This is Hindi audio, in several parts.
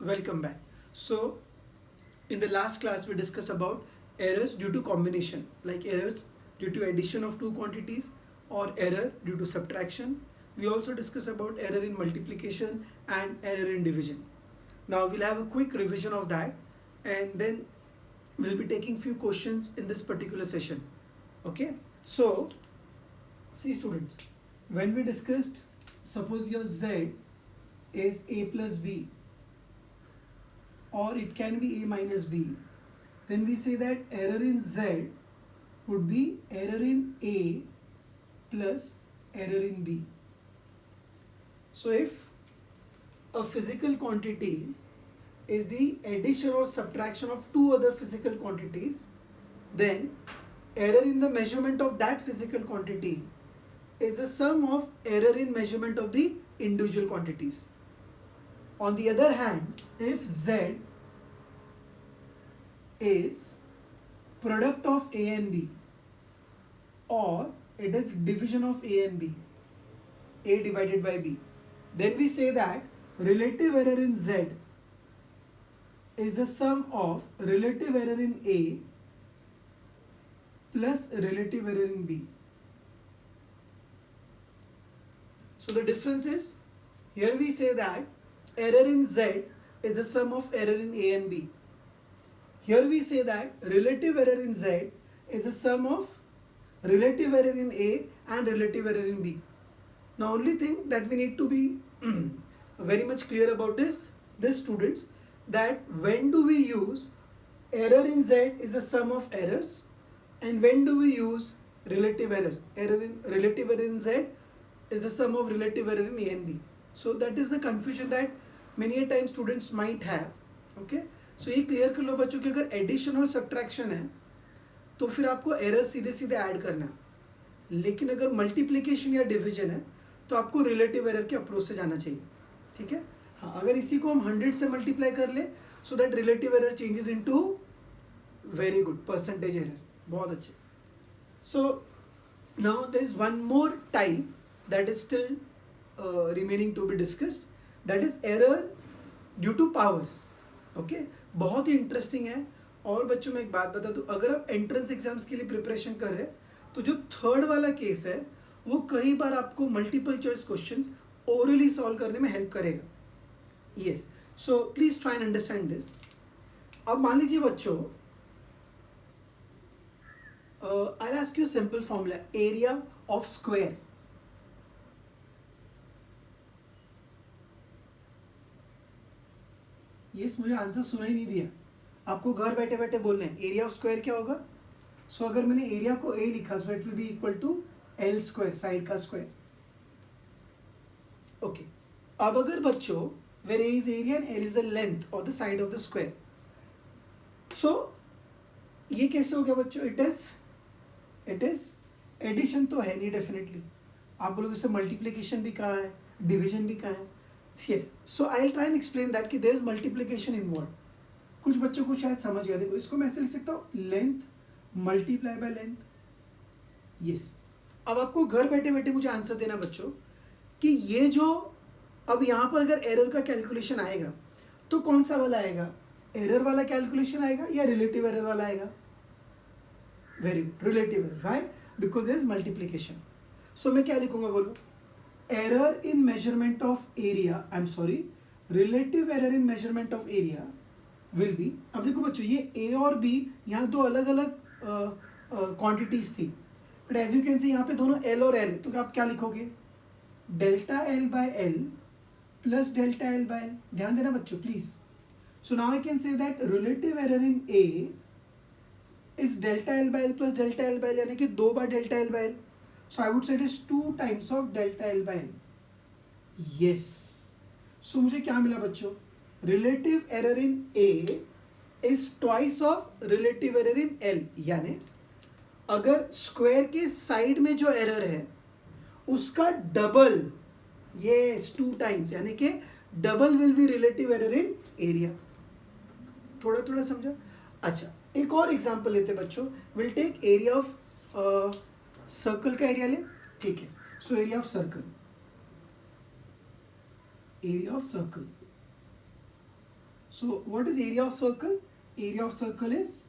welcome back. So, in the last class, we discussed about errors due to combination, like errors due to addition of two quantities or error due to subtraction. We also discussed about error in multiplication and error in division. Now, we'll have a quick revision of that and then we'll be taking few questions in this particular session. Okay, so see students, when we discussed, suppose your z is a plus b or it can be a minus b, then we say that error in z would be error in a plus error in b. So if a physical quantity is the addition or subtraction of two other physical quantities, then error in the measurement of that physical quantity is the sum of error in measurement of the individual quantities. On the other hand, if z is product of a and b, or it is division of a and b, a divided by b, then we say that relative error in z is the sum of relative error in a plus relative error in b. So the difference is, here we say that error in z is the sum of error in a and b. Here we say that relative error in z is the sum of relative error in a and relative error in b. Now only thing that we need to be very much clear about is this students, that when do we use error in z is the sum of errors and when do we use relative errors? Relative error in z is the sum of relative error in a and b. So that is the confusion that many a time students might have. Okay, so ये क्लियर कर लो बच्चों कि अगर एडिशन और सब्ट्रैक्शन है तो फिर आपको एरर सीधे सीधे ऐड करना है, लेकिन अगर मल्टीप्लिकेशन या डिवीजन है तो आपको रिलेटिव एरर के अप्रोच से जाना चाहिए. ठीक है, हाँ, अगर इसी को हम 100 से मल्टीप्लाई कर ले so that relative error changes into very good percentage error. बहुत अच्छे. So now there is one more type that is still remaining to be discussed, that is error due to powers. Okay, बहुत ही इंटरेस्टिंग है. और बच्चों में एक बात बता दूं, अगर आप एंट्रेंस एग्जाम्स के लिए प्रिपरेशन कर रहे हैं तो जो थर्ड वाला केस है वो कई बार आपको multiple choice questions orally solve करने में हेल्प करेगा. Yes, so please try and understand this. अब मान लीजिए बच्चों, I'll ask you a simple formula, area of square. Yes, मुझे आंसर सुना ही नहीं दिया. आपको घर बैठे बैठे बोलना है एरिया ऑफ स्क्वायर क्या होगा. सो अगर मैंने एरिया को ए लिखा so it will be equal to L square, side का स्क्वायर. ओके, अब अगर बच्चों where A is area and L is the length और the side of the square, so ये कैसे हो गया बच्चों. इट इज एडिशन तो है नहीं डेफिनेटली. आप बोलोगे इससे मल्टीप्लिकेशन भी कहाँ है, डिविजन भी कहाँ है. Yes, so I'll try and explain that कि there is multiplication involved. कुछ बच्चों को शायद समझ गया. देखो इसको मैं ऐसे लिख सकता हूँ, length multiply by length. Yes, अब आपको घर बैठे बैठे मुझे आंसर देना बच्चों कि ये जो अब यहाँ पर अगर एरर का कैलकुलेशन आएगा तो कौन सा वाला आएगा, एरर वाला कैलकुलेशन आएगा या रिलेटिव एरर वाला आएगा. Very good, relative error. Why? Because there is multiplication. So मैं क्या लिखूंगा बोलो, error in measurement of area, I'm sorry, relative error in measurement of area will be. अब देखो बच्चों, ये A और B यहाँ दो अलग अलग क्वांटिटीज थी, but as you can see यहाँ पे दोनों L और L, तो आप क्या लिखोगे, delta L by L plus delta L by L. ध्यान देना बच्चों please. So now I can say that relative error in A is delta L by L plus delta L by L, यानी कि 2 बार delta L by L. So I would say it is 2 times of delta L by L. Yes. So मुझे क्या मिला बच्चों, relative error in A is twice of relative error in L. यानी अगर स्क्वायर के साइड में जो एरर है उसका डबल, yes 2 times, यानी कि double will be relative error in area. थोड़ा थोड़ा समझा. अच्छा, एक और एग्जांपल लेते बच्चों. Will take area of circle का एरिया ले. ठीक है, so area of circle, area of circle. So what is area of circle? Area of circle is,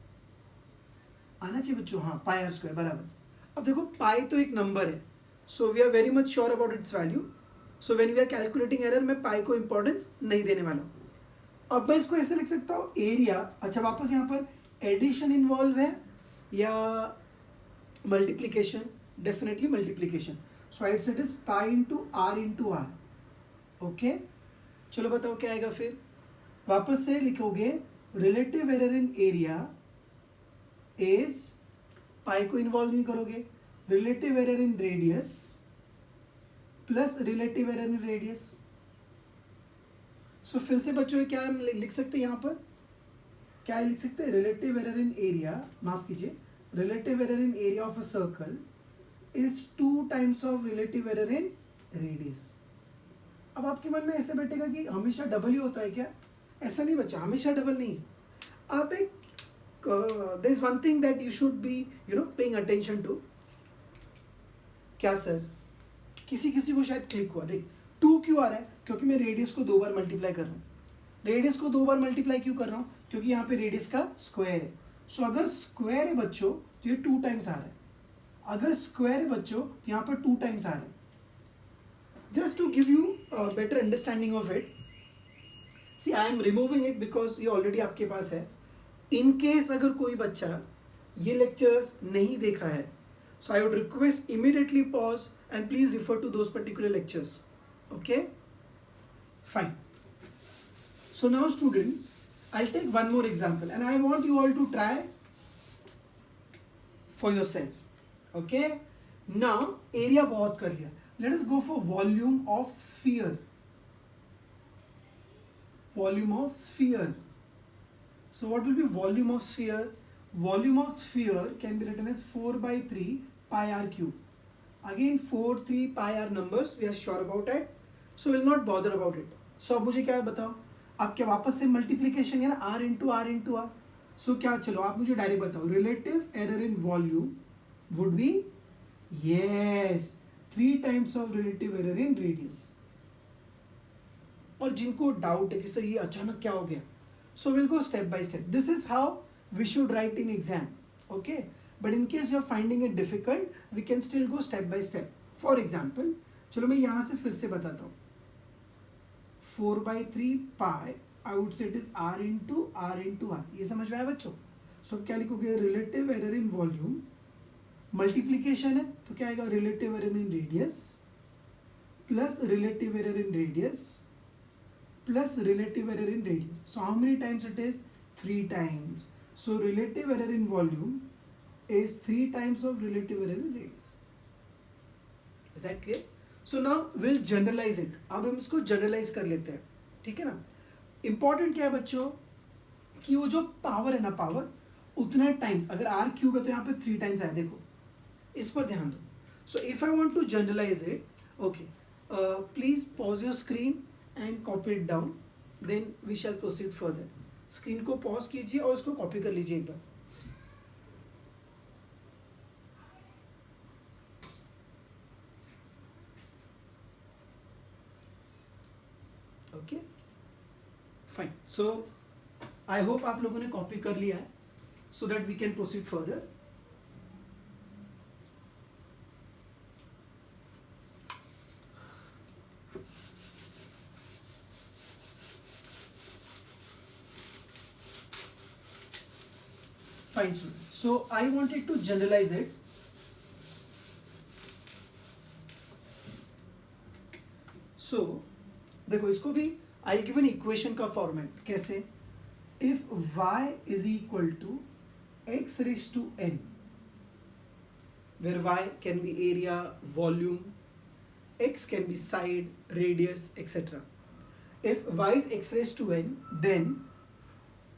आना चाहिए बच्चों, हाँ, पाई आर स्क्वायर, बराबर. अब देखो पाई तो एक नंबर है, so we are very much sure about its value. So when we are calculating error, मैं पाई को इंपॉर्टेंस नहीं देने वाला हूँ. अब मैं इसको ऐसे लिख सकता हूँ एरिया. अच्छा, वापस यहाँ पर एडिशन इन्वॉल्व है या multiplication? Definitely multiplication. So I said is pi into R. Okay, चलो बताओ क्या आएगा फिर. वापस से लिखोगे relative error in area is, pi को इन्वॉल्व नहीं करोगे, relative error in radius plus relative error in radius. So फिर से बच्चों क्या हम लिख सकते हैं यहाँ पर? क्या लिख सकते हैं? रिलेटिव एरर इन एरिया, माफ कीजिए, relative error in area of a circle is 2 times of relative error in radius. अब आपके मन में ऐसे बैठेगा कि हमेशा डबल ही होता है क्या? ऐसा नहीं बच्चा, हमेशा डबल नहीं. आप एक there is one thing that you should be paying attention to. क्या सर? किसी किसी को शायद क्लिक हुआ. देख 2 क्यों आ रहा है? क्योंकि मैं रेडियस को 2 बार मल्टीप्लाई कर रहा हूँ. रेडियस को 2 बार मल्टीप्लाई क्यों कर रहा हूँ? क्योंकि यहाँ पे रेडियस का स्क्वायर है. सो अगर स्क्वायर है बच्चों तो ये 2 टाइम्स आ रहा है. अगर स्क्वायर है बच्चों तो यहाँ पर 2 टाइम्स आ रहा है. Just to give you better understanding of it, see I am removing it because ये ऑलरेडी आपके पास है. इन केस अगर कोई बच्चा ये लेक्चर्स नहीं देखा है, so I would request immediately pause and please refer to those particular lectures. Okay, fine. So now students, I will take one more example and I want you all to try for yourself. Okay, now area बहुत कर लिया. Let us go for volume of sphere. Volume of sphere. So what will be volume of sphere? Volume of sphere can be written as 4 by 3 pi r cube. Again 4, 3 pi r numbers we are sure about it. So we'll not bother about it. So अब मुझे क्या है बताओ, आप क्या वापस से मल्टीप्लीकेशन है ना, r into r into r. So क्या, चलो आप मुझे डायरेक्ट बताओ, relative error in volume would be, yes, 3 times of relative error in radius. और जिनको डाउट है कि सर ये अचानक क्या हो गया, so will go step by step. This is how we should write in exam. Okay, but in case you are finding it difficult we can still go step by step. For example, चलो मैं यहाँ से फिर से बताता हूँ. 4 by 3 pi, I would say it is r into R. ये समझ में आया बच्चों? सो क्या लिखोगे? Relative error in volume, multiplication है तो क्या आएगा? Relative error in radius plus relative error in radius plus relative error in radius. So how many times it is? 3 times. So relative error in volume is 3 times of relative error in radius. Is that clear? So now we'll generalize it. अब हम इसको generalize कर लेते हैं, ठीक है ना. Important क्या है बच्चों कि वो जो पावर है ना, पावर उतना टाइम्स, अगर r क्यूब है तो यहाँ पे 3 टाइम्स आया. देखो इस पर ध्यान दो. So if I want to generalize it, okay, please pause your screen and copy it down, then we shall proceed further. Screen को पॉज कीजिए और इसको कॉपी कर लीजिए एक बार. Okay, fine. So I hope आप लोगों ने कॉपी कर लिया है so that we can proceed further. Fine, student. So I wanted to generalize it. So देखो इसको भी I'll give an equation का फॉर्मेट. कैसे? If y is equal to x raised to n, where y can be area, volume, x can be side, radius, etc. If y is x raised to n, then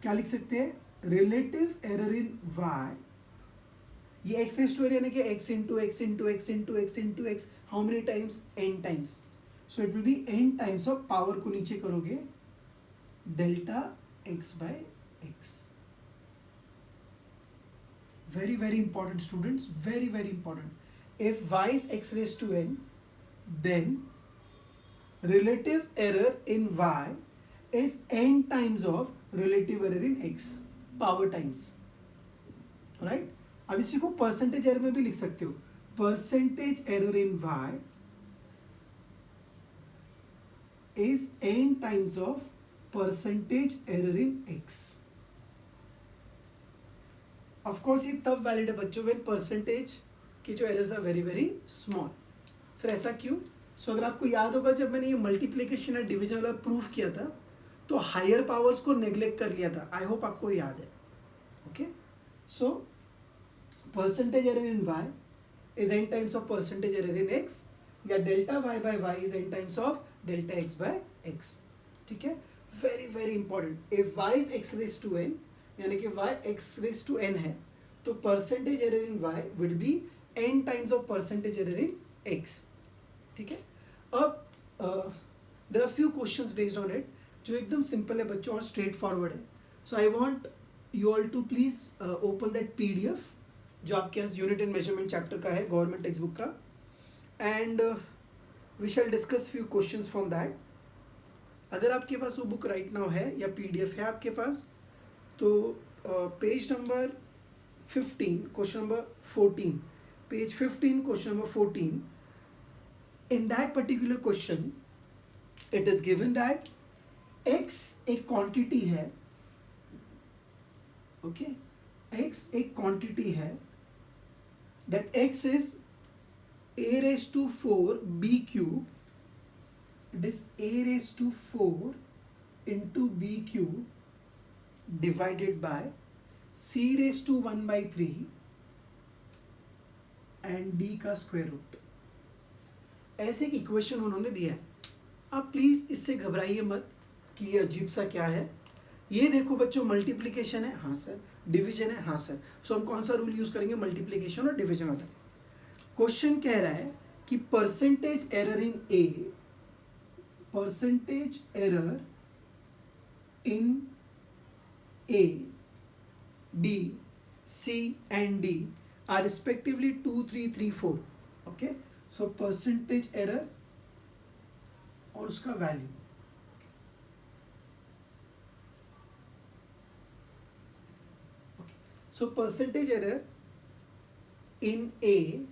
क्या लिख सकते हैं? रिलेटिव एरर इन y, ये x raised to n यानी कि x into x into x into x into x, how many times? n times. So it will be n times of power को नीचे करोगे delta x by x. Very very important students, very very important. If y is x raised to n, then relative error in y is n times of relative error in x power times, right. अब इसी को परसेंटेज एरर में भी लिख सकते हो. Percentage error in y is n times of percentage error in x. Of course ये तब वैलिड है बच्चों when परसेंटेज की जो errors are very very small. Sir ऐसा क्यों? सो अगर आपको याद होगा जब मैंने ये मल्टीप्लिकेशन या डिवीजन वाला प्रूफ किया था तो हायर पावर्स को नेग्लेक्ट कर लिया था. आई होप आपको याद है. Okay, so percentage error in y is n times of percentage error in x, या delta y by y is n times of delta x by x. ठीक है, very very important. If y is x raised to n, यानी कि y x raised to n है, तो percentage error in y will be n times of percentage error in x. ठीक है, अब there are few questions based on it जो एकदम सिंपल है बच्चों और स्ट्रेट फॉरवर्ड है. So I want you all to please open that PDF जो आपके पास यूनिट एंड मेजरमेंट चैप्टर का है, गवर्नमेंट टेक्स्ट बुक का, and we shall discuss few questions from that. अगर आपके पास वो बुक राइट नाउ है या पीडीएफ है आपके पास, तो page number 15 question number 14, page 15 question number 14, in that particular question it is given that x एक क्वांटिटी है. ओके, x एक क्वांटिटी है, that x is a raised to 4 b cube, it is a raised to 4 into b cube divided by c raised to 1 by 3 and d का स्क्वायर रूट. ऐसे एक इक्वेशन उन्होंने दिया है. आप प्लीज इससे घबराइए मत कि ये अजीब सा क्या है. ये देखो बच्चों, मल्टीप्लिकेशन है, हाँ सर. डिवीजन है, हाँ सर. सो हम कौन सा रूल यूज करेंगे? मल्टीप्लिकेशन और डिवीजन वाला. क्वेश्चन कह रहा है कि percentage error in A, percentage error in A, B, C and D are respectively 2, 3, 3, 4. Okay, so percentage error और उसका value. Okay, so percentage error in A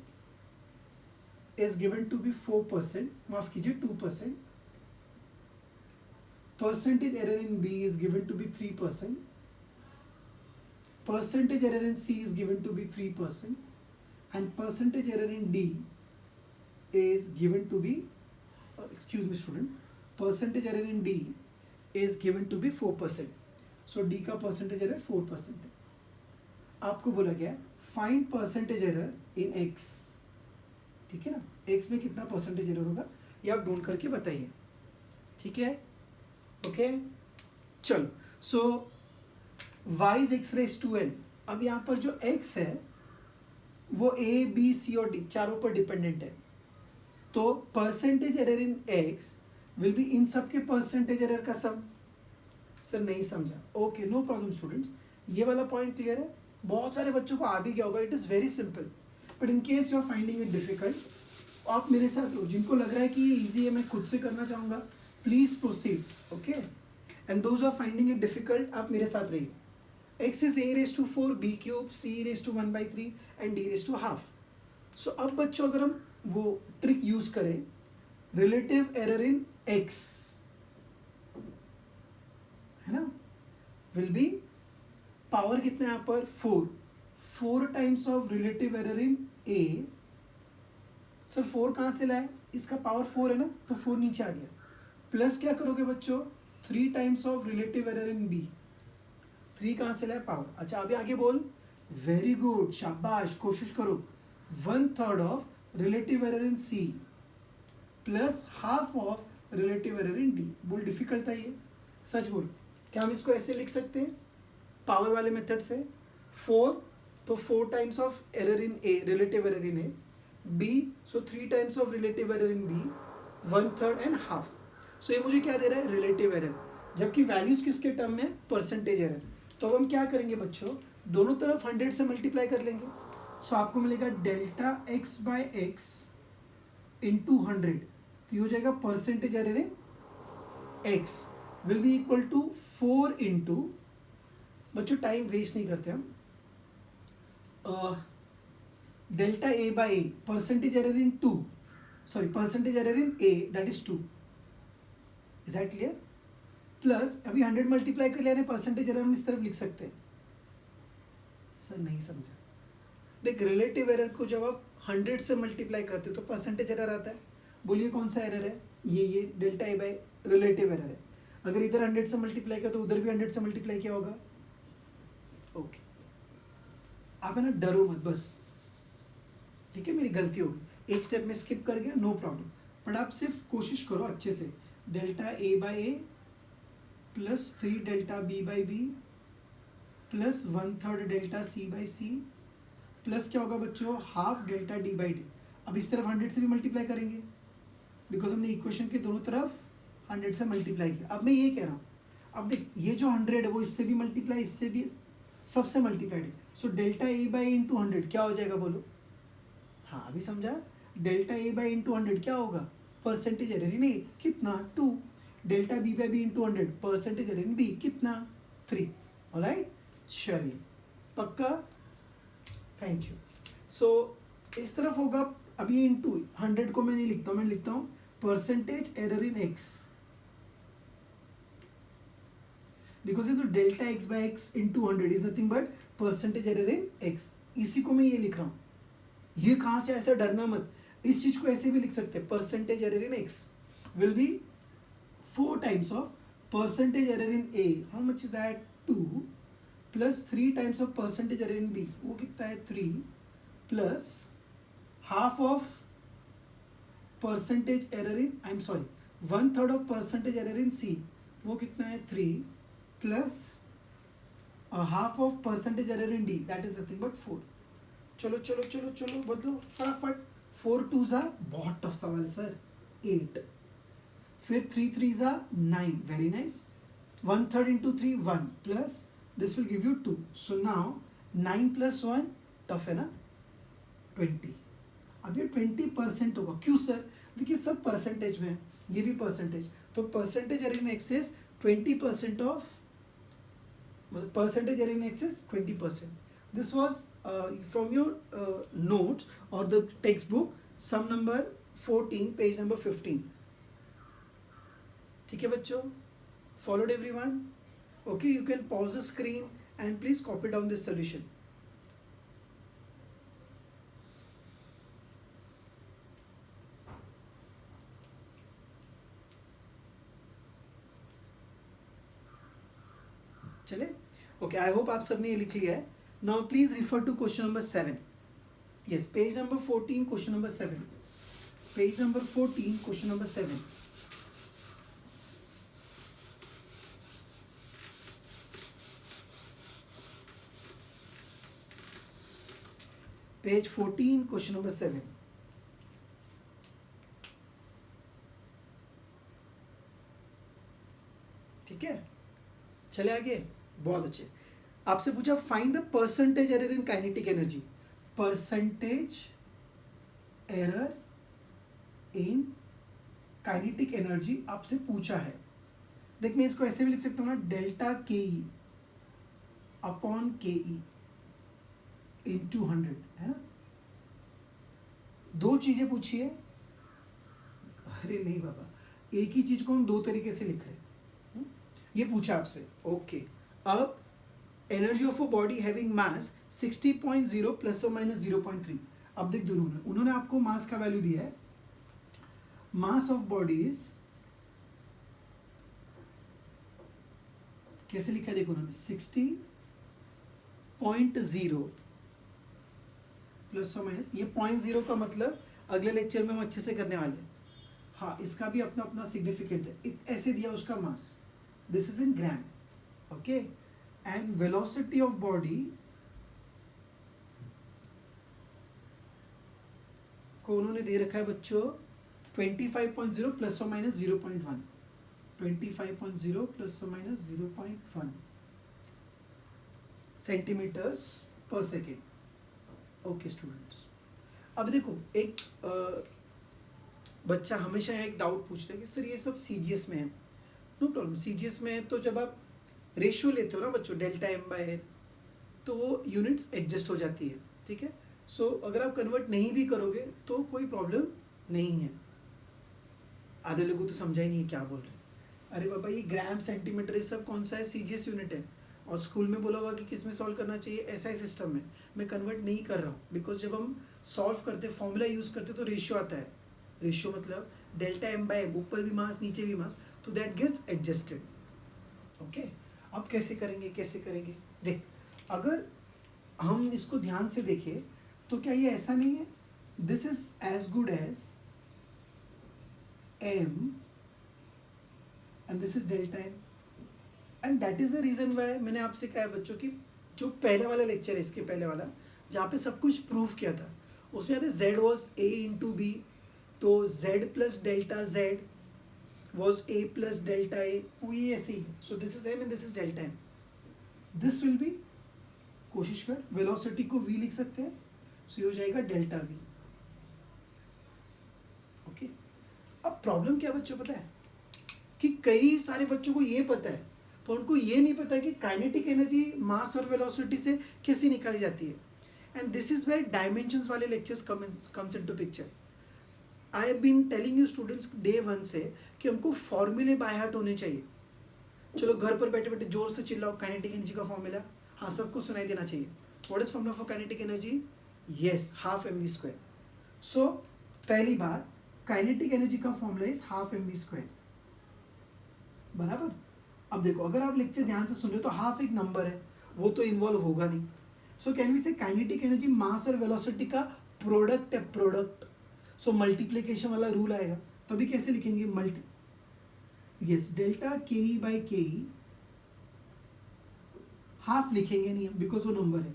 is given to be 4%, माफ कीजिए 2%. Percentage error in B is given to be 3%. Percentage error in C is given to be 3%, and percentage error in D is given to be, excuse me student, percentage error in D is given to be 4%. So D का percentage error 4% है. आपको बोला गया find percentage error in X. ठीक है ना, X में कितना percentage error होगा ये आप ढूंढ करके बताइए. ठीक है, ओके, चलो. सो y is x raised to n. अब यहाँ पर जो x है वो a, b, c और d चारों पर डिपेंडेंट है. तो percentage error in x will be in सब के परसेंटेज एरर का सम. सर नहीं समझा? ओके, नो प्रॉब्लम स्टूडेंट्स, ये वाला पॉइंट क्लियर है. बहुत सारे बच्चों को आ भी गया होगा. It is very simple, but in case you are finding it difficult, आप मेरे साथ हो. जिनको लग रहा है कि ये ईजी है, मैं खुद से करना चाहूँगा, please proceed. Okay, and those are finding it difficult, आप मेरे साथ रहिए. x is a raised to 4 b cube, c raised to 1 by 3 and d raised to half. So अब बच्चों अगर हम वो ट्रिक यूज करें, रिलेटिव एरर इन x है ना, विल बी पावर कितना यहाँ पर 4 times of relative error in a. Sir 4 कहाँ से लाए? इसका पावर 4 है ना, तो 4 नीचे आ गया. प्लस क्या करोगे बच्चों? 3 times of relative error in b. 3 कहाँ से लाए? पावर. अच्छा, अभी आगे बोल. वेरी गुड, शाबाश, कोशिश करो. 1/3 of relative error in C plus half of relative error in D. बोल, डिफिकल्ट था ये? सच बोल. क्या हम इसको ऐसे लिख सकते हैं पावर वाले मेथड से? 4, तो 4 times of error in A, relative error in A. B, so 3 times of relative error in B, 1/3 and half. सो ये मुझे क्या दे रहा है? Relative error. जबकि वैल्यूज किसके टर्म में? Percentage error. तो अब हम क्या करेंगे बच्चों? दोनों तरफ 100 से मल्टीप्लाई कर लेंगे. सो आपको मिलेगा delta x by X into 100. तो ये हो जाएगा percentage error in x. Will be equal to 4 into, बच्चों टाइम वेस्ट नहीं करते हम, delta A by A, percentage error in 2, sorry percentage error in A that is 2, is that clear? Plus अभी 100 मल्टीप्लाई कर लिया, परसेंटेज एरर हम इस तरफ लिख सकते हैं। सर नहीं समझा, देख रिलेटिव एरर को जब आप 100 से मल्टीप्लाई करते हो तो परसेंटेज एरर आता है। बोलिए कौन सा एरर है? ये delta A by relative error है। अगर इधर 100 से मल्टीप्लाई किया तो उधर भी 100 से मल्टीप्लाई किया होगा। ओके, आप है ना डरो मत बस, ठीक है, मेरी गलती होगी, एक स्टेप में स्किप कर गया, नो प्रॉब्लम, बट आप सिर्फ कोशिश करो अच्छे से। Delta A by A plus 3 delta B by B plus 1/3 delta C by C plus क्या होगा बच्चों, half delta D by D. अब इस तरफ 100 से भी मल्टीप्लाई करेंगे बिकॉज हमने इक्वेशन के दोनों तरफ 100 से मल्टीप्लाई किया। अब मैं ये कह रहा हूँ, अब देख ये जो 100 है वो इससे भी मल्टीप्लाई, इससे भी, सबसे मल्टीप्लाइड है। So delta A by into 100 क्या हो जाएगा बोलो? हाँ अभी समझा, डेल्टा ए बाई इंटू 100 क्या होगा? परसेंटेज एरर इन ए कितना 2, delta B by B into 100 percentage error in B कितना 3। ऑलराइट, चलिए पक्का, थैंक यू। सो इस तरफ होगा, अभी इंटू 100 को मैं नहीं लिखता हूँ, मैं लिखता हूँ percentage error in x, because ये तो delta x by x into 100 is nothing but percentage error in x. इसी को मैं ये लिख रहा हूँ, ये कहाँ से, ऐसा डरना मत, इस चीज को ऐसे भी लिख सकते हैं, percentage error in X will be 4 times of percentage error in A, how much is that 2, plus 3 times of percentage error in B, वो कितना है 3, plus half of percentage error in, I am sorry 1/3 of percentage error in C, वो कितना है 3, plus half of percentage error in D that is nothing but 4। चलो चलो चलो चलो बदलो फटाफट, 4 2 जा, बहुत टफ सवाल है सर, 8, फिर 3 3 जा 9, very nice, 1/3 into 3 1, plus this will give you 2। So now 9 plus 1 tough है ना 20। अब ये 20% होगा, क्यों सर? देखिए सब परसेंटेज में है, ये भी परसेंटेज, तो percentage error in excess 20% of, percentage error in excess 20%. This was from your notes or the textbook, sum number 14, page number 15. ठीक है बच्चों, followed everyone? Okay, you can pause the screen and please copy down this solution. चले, ओके, आई होप आप सबने ये लिख लिया है। Now please refer to question number 7, yes page number 14 question number 7, page number 14 question number 7। Page 14 question number 7। ठीक है, चले आगे, बहुत अच्छे। आपसे पूछा find the percentage error in kinetic energy, percentage error in kinetic energy आपसे पूछा है। देख मैं इसको ऐसे भी लिख सकता हूँ ना, डेल्टा के ई अपॉन के ई इंटू 100, है ना। दो चीजें पूछी है, अरे नहीं बाबा, एक ही चीज को हम दो तरीके से लिख रहे हैं, ये पूछा आपसे। ओके, अब energy of a body having mass 60.0 plus और माइनस 0.3। अब देख दोनों उन्होंने आपको मास का वैल्यू दिया है, मास ऑफ बॉडीज कैसे लिखा है देखो उन्होंने, 60.0 प्लस और माइनस, ये 0.0 का मतलब अगले लेक्चर में हम अच्छे से करने वाले हैं। हाँ, इसका भी अपना अपना सिग्निफिकेंट है, ऐसे दिया उसका mass, this is in gram, okay, and velocity of body को उन्होंने दे रखा है बच्चों 25.0 प्लस और माइनस 0.1, 25.0 प्लस और माइनस 0.1 सेंटीमीटर्स पर सेकेंड। ओके स्टूडेंट्स, अब देखो एक बच्चा हमेशा एक डाउट पूछता है कि सर ये सब सीजीएस में है, नो प्रॉब्लम। सीजीएस में तो जब आप रेशियो लेते हो ना बच्चों, डेल्टा एम बाय एल, तो वो यूनिट्स एडजस्ट हो जाती है, ठीक है। सो अगर आप कन्वर्ट नहीं भी करोगे तो कोई प्रॉब्लम नहीं है। आधे लोगों तो समझा ही नहीं है क्या बोल रहे हैं। अरे बाबा ये ग्राम सेंटीमीटर ये सब कौन सा है, सीजीएस यूनिट है। और स्कूल में बोला होगा कि किस में सॉल्व करना चाहिए, एसआई सिस्टम में। मैं कन्वर्ट नहीं कर रहा हूँ बिकॉज जब हम सॉल्व करते फॉर्मूला यूज़ करते तो रेशियो आता है। रेशियो मतलब डेल्टा एम बाय एम, ऊपर भी मास नीचे भी मास, तो दैट गेट्स एडजस्टेड। ओके, अब कैसे करेंगे, कैसे करेंगे, देख अगर हम इसको ध्यान से देखें तो क्या ये ऐसा नहीं है, this is as good as M and this is delta M, and that is the reason why मैंने आपसे कहा है बच्चों की जो पहले वाला लेक्चर है, इसके पहले वाला जहाँ पे सब कुछ प्रूफ किया था, उसमें आता है Z was A into B, तो Z plus delta Z was A plus delta A, वो ये ऐसे ही है। So this is M and this is delta M, this will be, कोशिश कर वेलोसिटी को v लिख सकते हैं, सो ये हो जाएगा डेल्टा v। ओके, अब प्रॉब्लम क्या बच्चों पता है कि कई सारे बच्चों को ये पता है पर उनको ये नहीं पता कि काइनेटिक एनर्जी मास और वेलोसिटी से कैसे निकाली जाती है। And this is where dimensions वाले lectures comes into picture. I have been telling you students day one से कि हमको फॉर्मूले बाय हार्ट होने चाहिए। चलो घर पर बैठे बैठे जोर से चिल्लाओ काइनेटिक एनर्जी का फॉर्मूला, हाँ सबको सुनाई देना चाहिए। What is formula for kinetic energy? Yes, half M V square. So पहली बात, काइनेटिक एनर्जी का formula is half M V square, बराबर। अब देखो अगर आप लेक्चर ध्यान से सुन रहे हो तो हाफ एक नंबर है, वो तो इन्वॉल्व होगा नहीं। सो कैन वी से काइनेटिक एनर्जी मास और वेलोसिटी का प्रोडक्ट है, प्रोडक्ट। सो मल्टीप्लीकेशन वाला रूल आएगा, तो अभी कैसे लिखेंगे, multi, yes, delta K E by K E, half लिखेंगे नहीं बिकॉज वो नंबर है,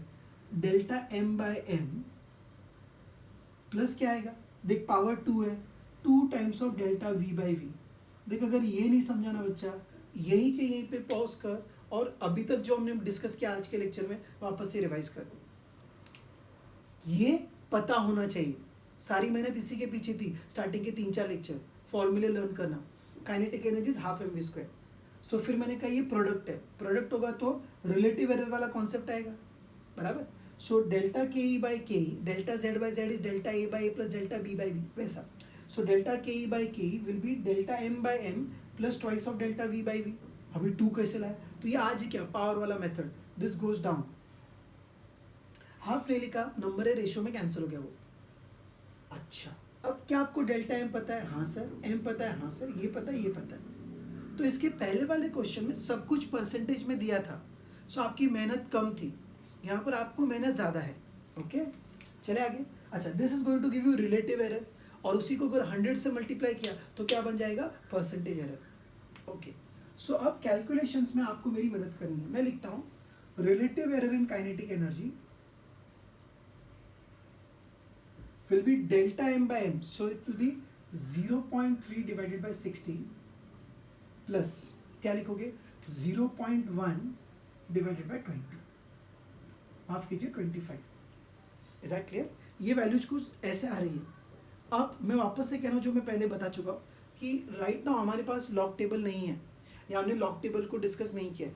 delta M by M plus क्या आएगा, देख पावर 2 है, 2 times of delta V by V. देख अगर ये नहीं समझा ना बच्चा, यही के यहीं पे पॉज कर और अभी तक जो हमने डिस्कस किया आज के लेक्चर में वापस से रिवाइज कर। ये पता होना चाहिए, सारी मेहनत इसी के पीछे थी, स्टार्टिंग के 3-4 लेक्चर फॉर्मूले लर्न करना। Kinetic energy is half M V square. So फिर मैंने कहा ये प्रोडक्ट है, प्रोडक्ट होगा तो रिलेटिव एरर वाला कॉन्सेप्ट आएगा, बराबर। सो delta K E by K E, delta Z by Z is delta A by A plus delta B by B, वैसा। So delta K E by K E will be delta M by M plus twice of delta V by V. अभी 2 कैसे लाया, तो ये आज ही क्या पावर वाला method, this goes down. Half नहीं लिखा, नंबर है रेशियो में कैंसिल हो गया वो। अच्छा, अब क्या आपको डेल्टा एम पता है? हाँ सर। एम पता है? हाँ सर। ये पता है, ये पता है। तो इसके पहले वाले क्वेश्चन में सब कुछ परसेंटेज में दिया था, सो आपकी मेहनत कम थी, यहाँ पर आपको मेहनत ज़्यादा है। ओके, चले आगे। अच्छा, this is going to give you relative error, और उसी को अगर 100 से मल्टीप्लाई किया तो क्या बन जाएगा, परसेंटेज एरर। ओके, सो अब कैलकुलेशंस में आपको मेरी मदद करनी है। मैं लिखता हूँ relative error in kinetic energy will be delta m by m, so it will be 0.3 divided by 60 plus क्या लिखोगे, 0.1 divided by 20, माफ कीजिए 25। Is that clear? ये वैल्यूज कुछ ऐसे आ रही है। अब मैं वापस से कह रहा हूँ जो मैं पहले बता चुका हूँ कि राइट नाउ हमारे पास लॉग टेबल नहीं है, या हमने लॉग टेबल को डिस्कस नहीं किया,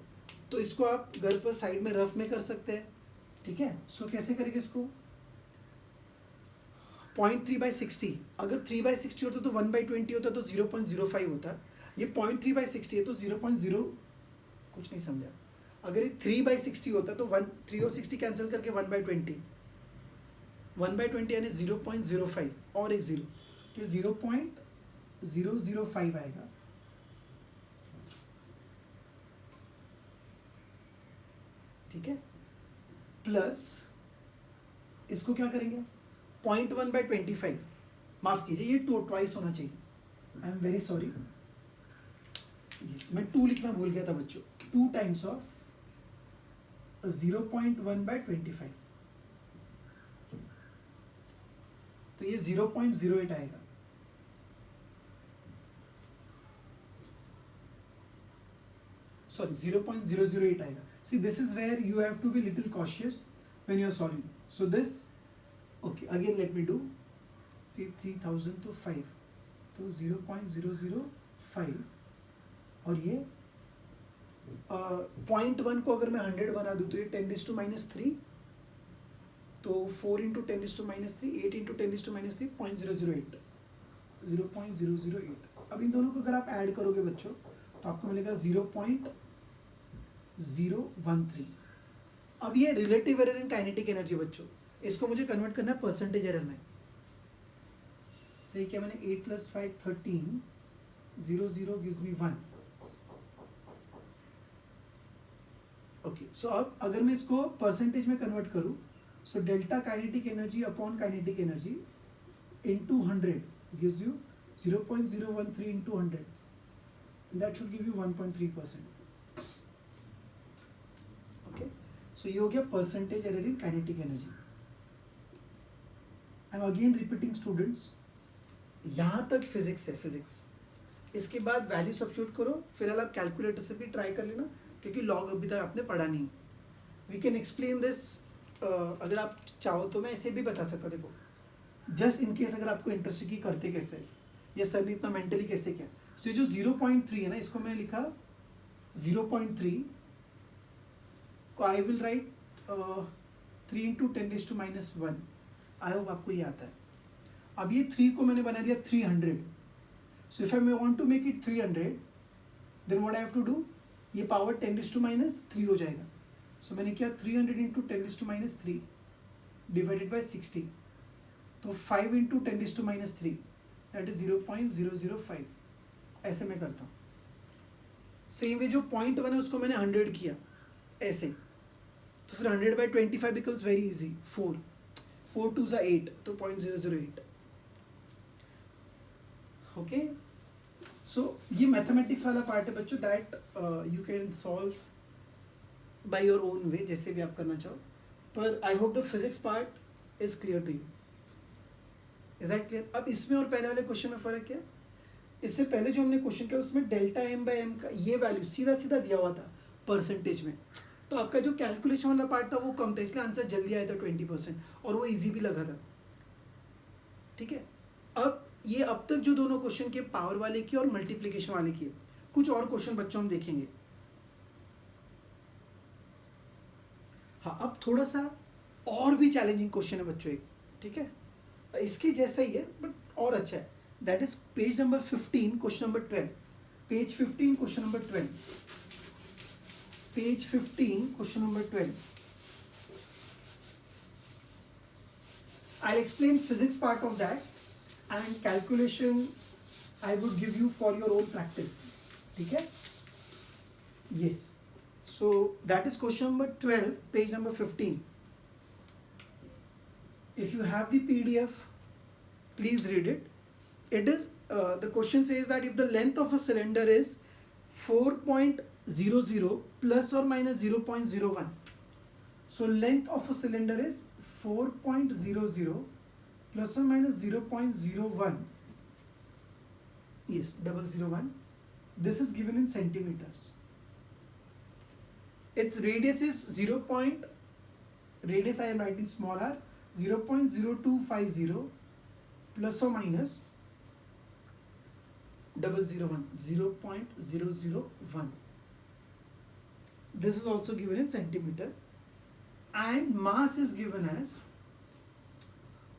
तो इसको आप घर पर साइड में रफ में कर सकते हैं, ठीक है। सो कैसे करेंगे इसको, 0.3/60, अगर 3/60 होता तो 1/20 होता तो 0.05 होता, ये 0.3/60 है तो 0.0, कुछ नहीं समझा। अगर ये 3/60 होता तो 3 और 60 कैंसिल करके 1/20, 1/20 यानी 0.05 और एक 0, तो 0.005 आएगा। ठीक है, प्लस इसको क्या करेंगे, 0.1/25, माफ कीजिए ये 2 ट्वाइस होना चाहिए, आई एम वेरी सॉरी, मैं 2 लिखना भूल गया था बच्चों, 2 टाइम्स ऑफ 0.1/25, तो ये 0.08 आएगा। सॉरी 0.008 आएगा। See, this is where you have to be little cautious when you are solving. So this, okay, again let me do 3000 to 5, तो 0.005 और ये 0.1 को अगर मैं 100 बना दूँ तो ये 10⁻³ तो 4 × 10⁻³, 8 × 10⁻³ 0.008 0.008। अब इन दोनों को अगर आप ऐड करोगे बच्चों तो आपको मिलेगा 0.013। अब ये relative error in kinetic energy बच्चों, इसको मुझे कन्वर्ट करना है परसेंटेज एरर में। सही क्या मैंने 8 + 5 13 0 0 gives me 1। ओके, सो अब अगर मैं इसको परसेंटेज में कन्वर्ट करूं, so delta kinetic energy upon kinetic energy into 100 gives you 0.013 into 100, and that should give you 1.3%. Okay, so ये हो गया percentage error in kinetic energy. I am again repeating students, यहाँ तक फिजिक्स है, फिजिक्स। इसके बाद वैल्यू सब्स्टिट्यूट करो, फिलहाल आप कैलकुलेटर से भी ट्राई कर लेना क्योंकि लॉग अभी तक आपने पढ़ा नहीं। वी कैन एक्सप्लेन दिस, अगर आप चाहो तो मैं इसे भी बता सकता। देखो जस्ट इन केस अगर आपको इंटरेस्ट की करते कैसे, ये सर ने इतना मेंटली कैसे किया। सो जो 0.3 है ना, इसको मैंने लिखा 0.3 को I will write 3 × 10⁻⁻1। I hope आपको ये आता है। अब ये 3 को मैंने बना दिया 300। So if I want to make it 300 then what I have to do, ये पावर 10⁻³ हो जाएगा। सो मैंने किया 300 × 10⁻³ डिवाइडेड बाय 60, तो 5 × 10⁻³ दैट इज 0.005। ऐसे मैं करता हूँ। सेम वे जो 0.1 है उसको मैंने 100 किया ऐसे, तो फिर 100/25 becomes very easy. 4 2s are 8, तो 0.008। ओके, सो ये मैथमेटिक्स वाला पार्ट है बच्चों, that you can solve by your own way, जैसे भी आप करना चाहो। पर I hope the physics part is clear to you. Is that clear? अब इसमें और पहले वाले क्वेश्चन में फ़र्क क्या? इससे पहले जो हमने क्वेश्चन किया उसमें ΔM/m का ये वैल्यू सीधा सीधा दिया हुआ था परसेंटेज में, तो आपका जो कैलकुलेशन वाला पार्ट था वो कम था, इसलिए आंसर जल्दी आया था 20%, और वो इजी भी लगा था। ठीक है, अब ये अब तक जो दोनों क्वेश्चन किए, पावर वाले किए और मल्टीप्लीकेशन वाले किए, कुछ और क्वेश्चन बच्चों हम देखेंगे। हाँ, अब थोड़ा सा और भी चैलेंजिंग क्वेश्चन है बच्चों एक, ठीक है, इसके जैसा ही है बट और अच्छा है। That is page number 15 question number 12। Page 15 question number 12। Page 15 question number 12। I'll explain physics part of that and calculation I would give you for your own practice. ठीक है? Yes. So that is question number 12, page number 15. If you have the PDF, please read it. It is the question says that if the length of a cylinder is 4.00 plus or minus 0.01. So length of a cylinder is 4.00 plus or minus 0.01. Yes, 001. This is given in centimeters. Its radius is radius I am writing small r, 0.0250 plus or minus 0.001. This is also given in centimeter, and mass is given as,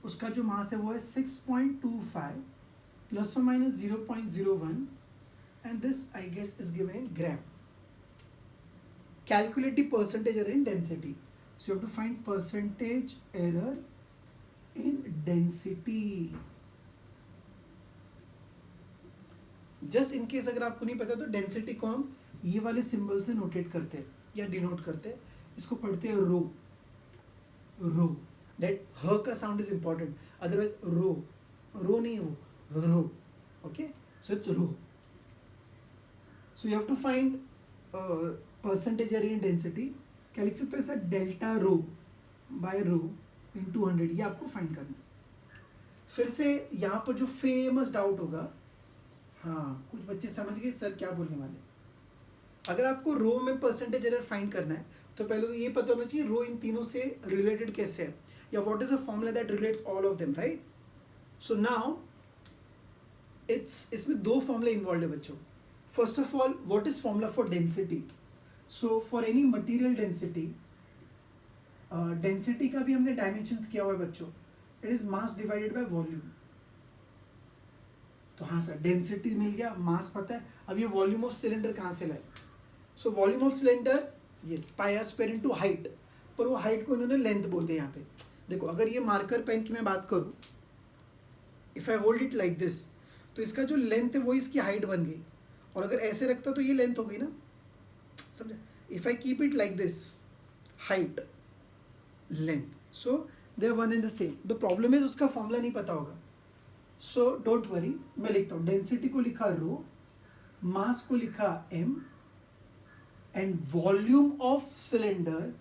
उसका जो मास है वो है 6.25 plus or minus 0.01, and this I guess is given in gram. Calculate the percentage error in density. So you have to find percentage error in density. Just in case अगर आपको नहीं पता तो डेंसिटी को हम ये वाले सिंबल से नोटेट करते हैं या डिनोट करते हैं। इसको पढ़ते हैं रो। रो, दैट ह का sound is important, otherwise rho नहीं, वो rho. Okay, so it's rho. So you have to find percentage error in density. क्या लिख सकते हो ऐसा, delta rho by rho into 100, ये आपको फाइंड करना है। फिर से यहाँ पर जो फेमस डाउट होगा, हाँ कुछ बच्चे समझ गए सर क्या बोलने वाले। अगर आपको रो में परसेंटेज एरर फाइंड करना है तो पहले तो ये पता होना चाहिए रो इन तीनों से रिलेटेड कैसे है, या what is a formula that relates all of them, right. So now इसमें दो फॉर्मूले इन्वॉल्व है बच्चों। First of all, what is formula for density? So for any material density, density का भी हमने dimensions किया हुआ है बच्चों. It is mass divided by volume. तो हाँ सर, डेंसिटी मिल गया, मास पता है. अब ये वॉल्यूम ऑफ सिलेंडर कहाँ से लाए? So volume of cylinder yes pi R square into height, पर वो हाइट को इन्होंने लेंथ बोल दिया यहाँ पे. देखो अगर ये मार्कर पेन की मैं बात करूँ, if I hold it like this, तो इसका जो लेंथ है वो इसकी हाइट बन गई, और अगर ऐसे रखता तो ये लेंथ हो गई ना, समझे? If I keep it like this, height length, so they are one in the same. The problem is उसका फॉर्मूला नहीं पता होगा. सो डोंट वरी, मैं लिखता हूँ. डेंसिटी को लिखा रो, मास को लिखा m, and volume of cylinder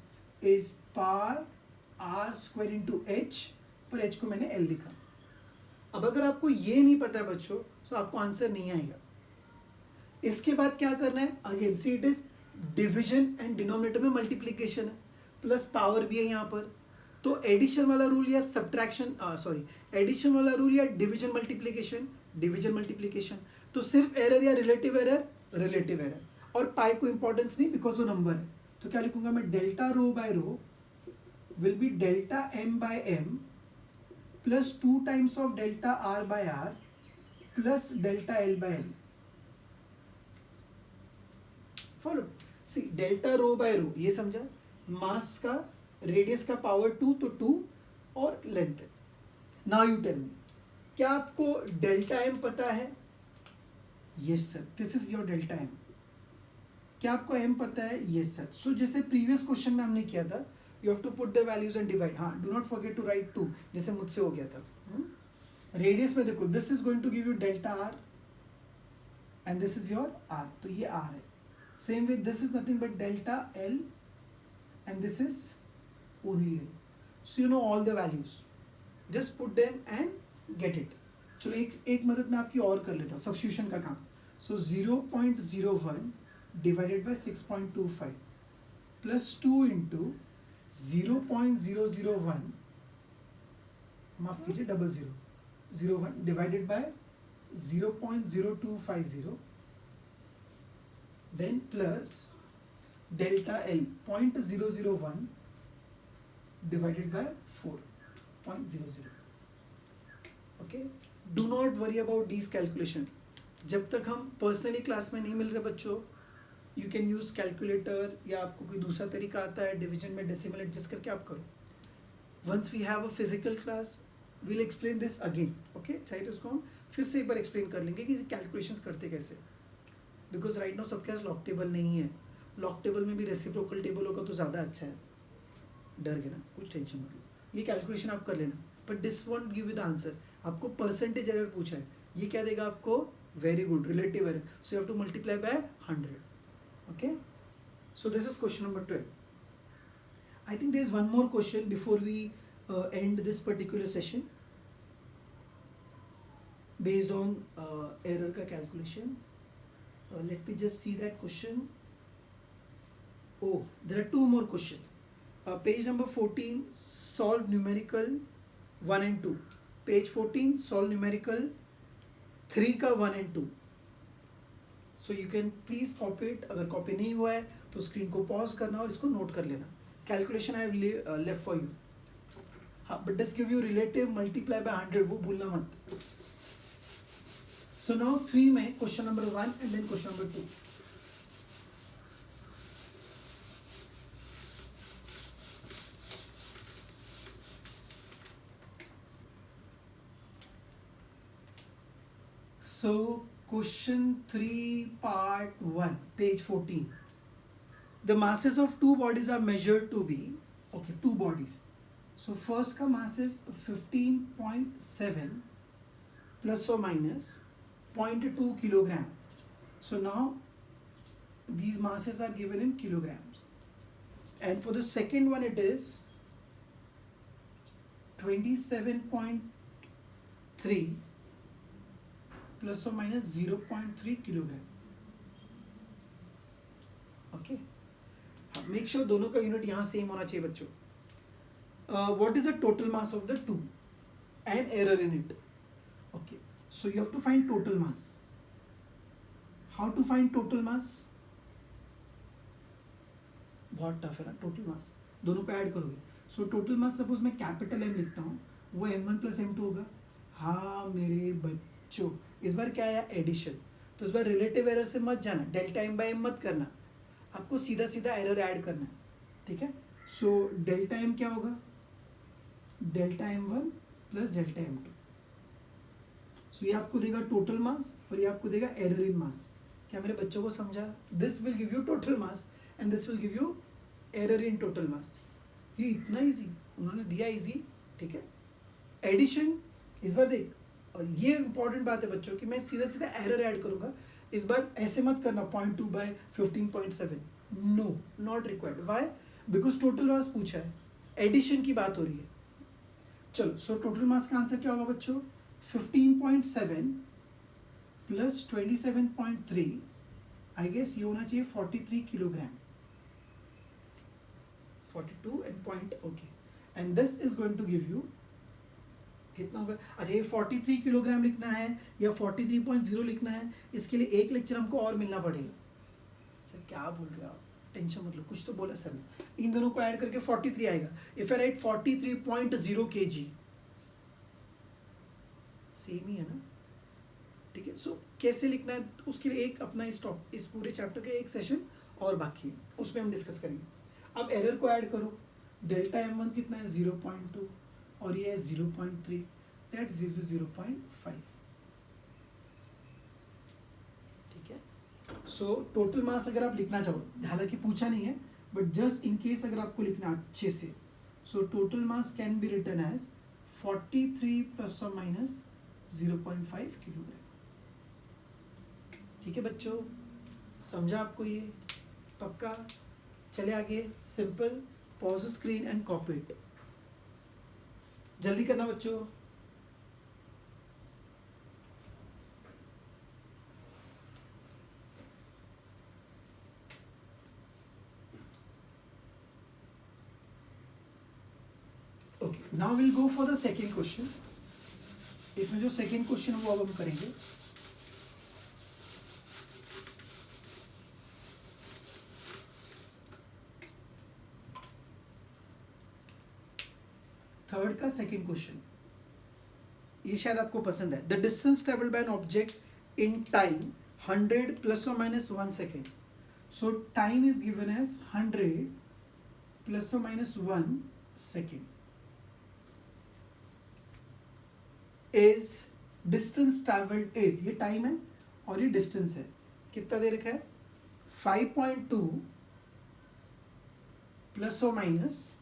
is pi R square into H, पर एच को मैंने l लिखा. अब अगर आपको ये नहीं पता है बच्चों, तो आपको आंसर नहीं आएगा. इसके बाद क्या करना है? Again see it is division and denominator में मल्टीप्लीकेशन है, प्लस पावर भी है यहाँ पर. तो एडिशन वाला रूल या सब्ट्रैक्शन एडिशन वाला रूल या डिवीजन मल्टीप्लीकेशन, तो सिर्फ एरर या रिलेटिव एरर, और पाई को इंपॉर्टेंस नहीं बिकॉज वो नंबर है. तो क्या लिखूंगा मैं? Delta rho by rho will be delta M by M plus 2 times of delta R by R plus delta L by L. Follow. See delta rho by rho ये समझा, मास का रेडियस का पावर 2 तो 2 और लेंथ है. नाउ यू टेल मी, क्या आपको डेल्टा एम पता है? Yes sir, this is your delta M. क्या आपको एम पता है? Yes sir. सो जैसे प्रीवियस क्वेश्चन में हमने किया था, you have to put the values and divide. हाँ, do not forget to write 2, जैसे मुझसे हो गया था. रेडियस में देखो, this is going to give you delta R and this is your R, तो ये आर है. Same with this is nothing but delta L and this is only L. So you know all the values. Just put them and get it. चलो एक मदद मैं आपकी और कर लेता हूँ, सब्स्टिट्यूशन का काम. So 0.01 divided by 6.25 plus 2 into 0.001, माफ कीजिए 0001 divided by 0.0250, then plus delta L 0.001 divided by 4.00. Okay, do not worry about these calculation. जब तक हम पर्सनली क्लास में नहीं मिल रहे बच्चों, यू कैन यूज कैलकुलेटर, या आपको कोई दूसरा तरीका आता है डिवीजन में डेसिमल एडजस्ट करके आप करो. Once we have a physical class will explain this again. Okay, चाहिए तो उसको हम फिर से एक बार एक्सप्लेन कर लेंगे कि कैलकुलेशंस करते कैसे, बिकॉज राइट नाउ सबके पास लॉक टेबल नहीं है. लॉक टेबल में भी रेसिप्रोकल टेबल होगा तो ज़्यादा अच्छा है. डर गए ना, कुछ टेंशन मत लो, ये कैलकुलेशन आप कर लेना, but this won't give you the answer. आपको परसेंटेज एरर पूछा है, ये क्या देगा आपको? Very good, relative error. So you have to multiply by 100. Okay, so this is question number 12. I think there is one more question before we end this particular session based on error का calculation. Let me just see that question. Oh, there are two more questions. Page number 14, solve numerical 1 and 2. Page 14, solve numerical 3 का 1 and 2. So you can please copy it. अगर कॉपी नहीं हुआ है तो स्क्रीन को पॉज करना और इसको नोट कर लेना. Calculation I have left for you. हाँ, but this give you relative multiply by 100, वो भूलना मत. सो नाउ 3 में question number 1 and then question number 2. So question 3 part 1 page 14. The masses of two bodies are measured to be, okay, two bodies. So first का mass is 15.7 plus or minus 0.2 kilogram. So now these masses are given in kilograms. And for the second one it is 27.3 plus or minus 0.3 kilogram. Okay, make sure दोनों का यूनिट यहाँ सेम होना चाहिए बच्चों. What is the total mass of the two and error in it? Okay, so you have to find total mass. How to find total mass, बहुत टफ है ना टोटल मास, दोनों को ऐड करोगे। सो टोटल मास सपोज मैं कैपिटल एम लिखता हूँ, वो m1 प्लस m2 होगा। हाँ मेरे बच्चों, इस बार क्या आया, एडिशन, तो इस बार रिलेटिव एरर से मत जाना, डेल्टा m बाई m मत करना, आपको सीधा सीधा एरर ऐड करना है, ठीक है। सो डेल्टा m क्या होगा, delta m1 plus delta m2। सो ये आपको देगा टोटल मास और ये आपको देगा एरर इन मास। क्या मेरे बच्चों को समझा, this will give you total mass and this will give you error in total mass. ये इतना इजी उन्होंने दिया, इजी, ठीक है। एडिशन इस बार देख, और ये इंपॉर्टेंट बात है बच्चों कि मैं सीधा सीधा एरर ऐड करूंगा, इस बार ऐसे मत करना 0.2 by 15.7, no not required. Why, because total mass पूछा है, एडिशन की बात हो रही है। चलो, सो टोटल मास का आंसर क्या होगा बच्चों, 15.7 प्लस 27.3, आई गेस ये होना चाहिए 43 kilogram, 42 and point, okay, and this is going to give you कितना होगा। अच्छा, ये 43 किलोग्राम लिखना है या 43.0 लिखना है, इसके लिए एक लेक्चर हमको और मिलना पड़ेगा। सर क्या बोल रहे हो आप, टेंशन मतलब, कुछ तो बोला सर ने, इन दोनों को ऐड करके 43 आएगा। If I write 43.0 kg, same ही है ना, ठीक है। सो कैसे लिखना है उसके लिए एक अपना स्टॉप, इस पूरे चैप्टर का एक सेशन और बाकी है, उसमें हम डिस्कस करेंगे। अब एरर को ऐड करो, डेल्टा m1 कितना है 0.2 और ये है 0.3, दैट गिव्स यू 0.5, ठीक है। सो टोटल मास अगर आप लिखना चाहो, हालांकि पूछा नहीं है बट जस्ट इन केस अगर आपको लिखना अच्छे से, so total mass can be written as 43 plus और माइनस 0.5 किलोग्राम, ठीक है बच्चों, समझा आपको ये, पक्का। चले आगे, simple, pause screen and copy it, जल्दी करना बच्चों। Okay, now will go for the second question. इसमें जो सेकेंड क्वेश्चन है वो अब हम करेंगे। थर्ड का सेकेंड क्वेश्चन, ये शायद आपको पसंद है। The distance travelled by an object in time 100 plus और minus 1 second. So time is given as 100 plus और minus 1 second is distance travelled is, ये टाइम है और ये डिस्टेंस है, कितना दे रखा है 5.2 प्लस और minus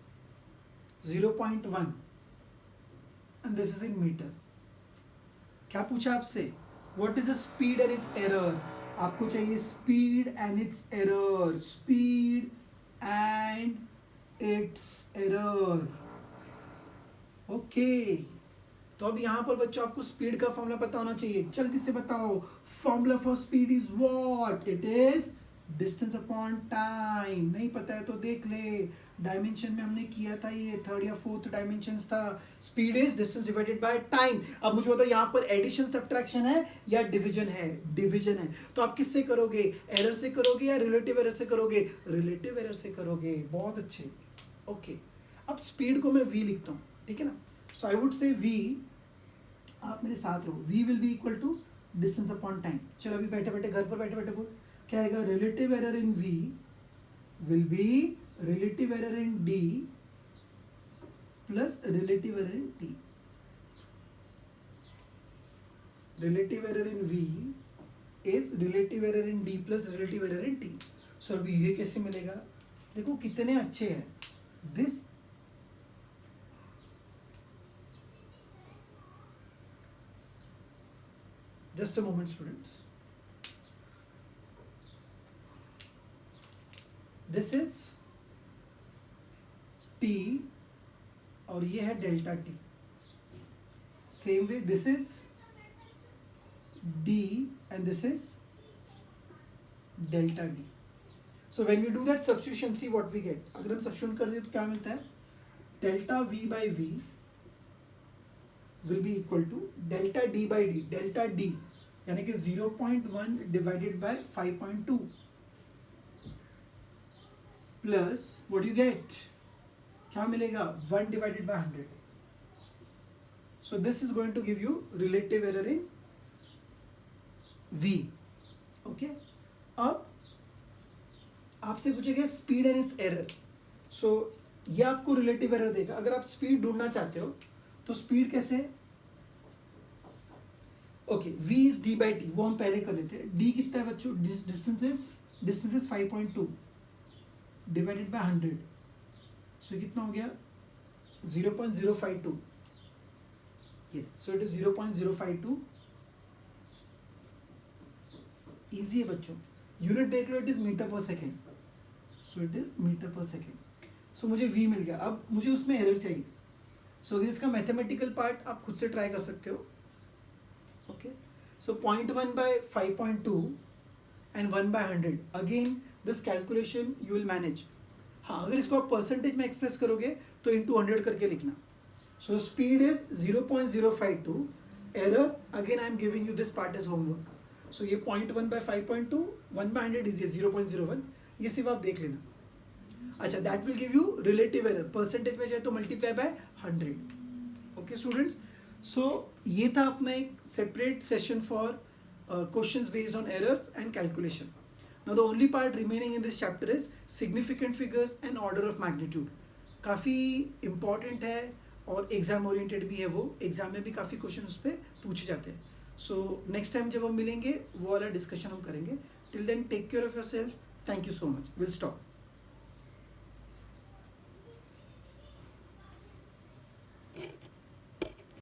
0.1 and this is in meter। क्या पूछा आपसे, what is the speed and its error, आपको चाहिए speed and its error, speed and its error, okay। तो अब यहाँ पर बच्चों आपको स्पीड का फॉर्मूला पता होना चाहिए, जल्दी से बताओ। Formula for speed is what, it is distance upon time. नहीं पता है तो देख ले, डायमेंशन में हमने किया था, ये थर्ड या फोर्थ डायमेंशन था। Speed is distance divided by time. अब मुझे बताओ यहाँ पर एडिशन सब्ट्रैक्शन है या डिवीजन है, डिवीजन है, तो आप किससे करोगे, एरर से करोगे या रिलेटिव एरर से करोगे, रिलेटिव एरर से करोगे, बहुत अच्छे, ओके। अब स्पीड को मैं v लिखता हूँ, ठीक है ना। सो आई वुड से v, आप मेरे साथ रहो, v will be equal to distance upon time. चलो अभी बैठे बैठे घर पर बैठे बैठे बोल, क्या आएगा, relative error in v will be relative error in d plus relative error in t। Relative error in v is relative error in d plus relative error in t। सो अभी ये कैसे मिलेगा, देखो कितने अच्छे हैं, this just a moment students, this is t और ये है delta t, same way this is d and this is delta d। so when we do that substitution, see what we get, अगर हम substitute कर दें तो क्या मिलता है, delta v by v will be equal to delta d by d, delta d यानी कि 0.1 divided by 5.2 plus what you get, क्या मिलेगा 1 divided by 100. So this is going to give you relative error in V. Okay, अब आपसे पूछेगा speed and its error. So ये आपको रिलेटिव एरर देगा. अगर आप स्पीड ढूंढना चाहते हो तो स्पीड कैसे, okay v is d by T, वो हम पहले कर लेते हैं. d कितना है बच्चों, distance is 5.2 divided by 100. So कितना हो गया 0.052. Yes, so it is 0.052. Easy है बच्चों, यूनिट देख लो, it is metre per second. So it is metre per second. So मुझे v मिल गया. अब मुझे उसमें एरर चाहिए. सो अगर इसका मैथमेटिकल पार्ट आप खुद से ट्राई कर सकते हो. Okay, so 0.1 by 5.2 and 1 by 100. Again this calculation you will manage. हाँ, अगर इसको आप परसेंटेज में एक्सप्रेस करोगे तो इंटू 100 करके लिखना. So speed is 0.052. Error again I am giving you this part as homework. So ये 0.1 बाय 5.2, 1 बाय 100 इज ये 0.01. ये सिर्फ आप देख लेना. अच्छा, that will give you relative error. Percentage में जाए तो मल्टीप्लाई बाय 100. ओके स्टूडेंट्स, सो ये था अपना एक separate session for questions based on errors and calculation. Now the only part remaining in this chapter is significant figures and order of magnitude. काफ़ी इंपॉर्टेंट है और एग्जाम ओरिएंटेड भी है. वो एग्जाम में भी काफ़ी क्वेश्चन उस पर पूछे जाते हैं. सो नेक्स्ट टाइम जब हम मिलेंगे वो वाला डिस्कशन हम करेंगे. Till then take care of yourself. Thank you so much. Will stop.